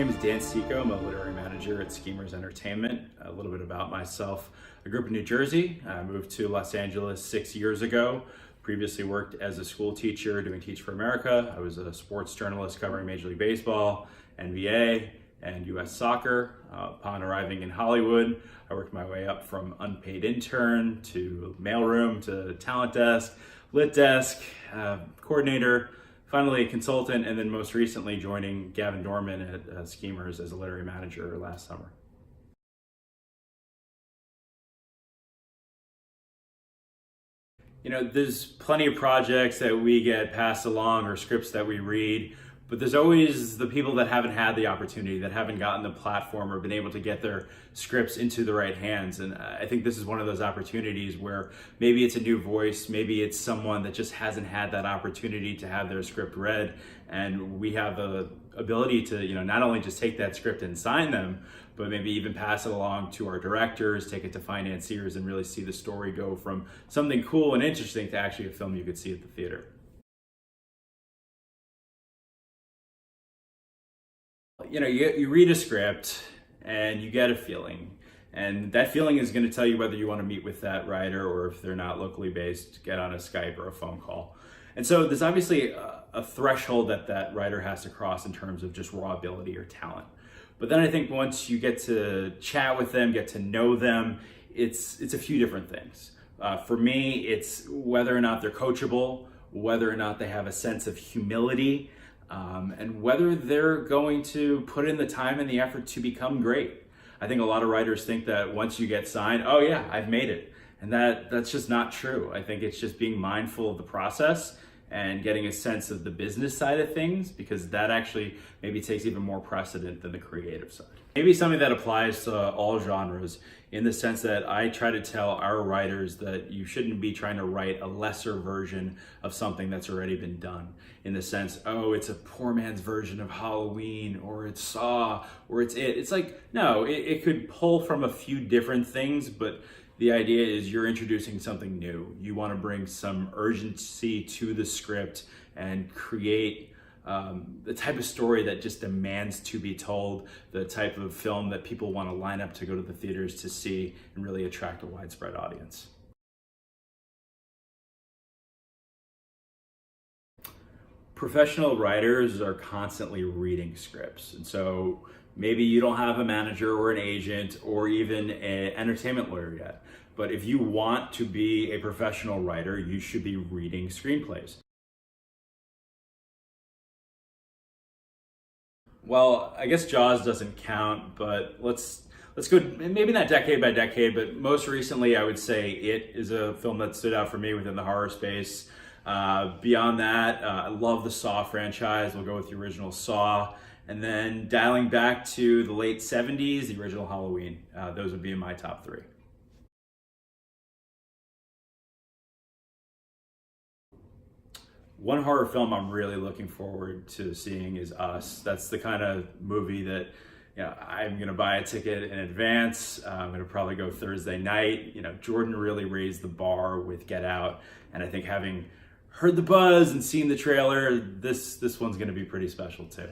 name is Dan Seco. I'm a literary manager at Schemers Entertainment. A little bit about myself. I grew up in New Jersey. I moved to Los Angeles 6 years ago. Previously worked as a school teacher doing Teach for America. I was a sports journalist covering Major League Baseball, NBA, and US soccer. Upon arriving in Hollywood, I worked my way up from unpaid intern to mailroom to talent desk, lit desk, coordinator, finally a consultant, and then most recently joining Gavin Dorman at Schemers as a literary manager last summer. You know, there's plenty of projects that we get passed along or scripts that we read, but there's always the people that haven't had the opportunity, that haven't gotten the platform or been able to get their scripts into the right hands. And I think this is one of those opportunities where maybe it's a new voice, maybe it's someone that just hasn't had that opportunity to have their script read. And we have the ability to, not only just take that script and sign them, but maybe even pass it along to our directors, take it to financiers, and really see the story go from something cool and interesting to actually a film you could see at the theater. You read a script and you get a feeling, and that feeling is going to tell you whether you want to meet with that writer, or if they're not locally based, get on a Skype or a phone call. And so there's obviously a threshold that writer has to cross in terms of just raw ability or talent. But then I think once you get to chat with them, get to know them, it's a few different things. For me, it's whether or not they're coachable, whether or not they have a sense of humility, and whether they're going to put in the time and the effort to become great. I think a lot of writers think that once you get signed, oh yeah, I've made it. And that's just not true. I think it's just being mindful of the process and getting a sense of the business side of things, because that actually maybe takes even more precedent than the creative side. Maybe something that applies to all genres, in the sense that I try to tell our writers that you shouldn't be trying to write a lesser version of something that's already been done. In the sense, oh, it's a poor man's version of Halloween, or it's Saw, or it's It. It's like, no, it could pull from a few different things, but the idea is you're introducing something new. You want to bring some urgency to the script and create the type of story that just demands to be told, the type of film that people want to line up to go to the theaters to see and really attract a widespread audience. Professional writers are constantly reading scripts. And so maybe you don't have a manager or an agent or even an entertainment lawyer yet. But if you want to be a professional writer, you should be reading screenplays. Well, I guess Jaws doesn't count, but let's go maybe not decade by decade, but most recently I would say It is a film that stood out for me within the horror space. Beyond that, I love the Saw franchise. We'll go with the original Saw. And then dialing back to the late 70s, the original Halloween. Those would be in my top three. One horror film I'm really looking forward to seeing is Us. That's the kind of movie that I'm going to buy a ticket in advance. I'm going to probably go Thursday night. Jordan really raised the bar with Get Out, and I think having heard the buzz and seen the trailer, this one's going to be pretty special too.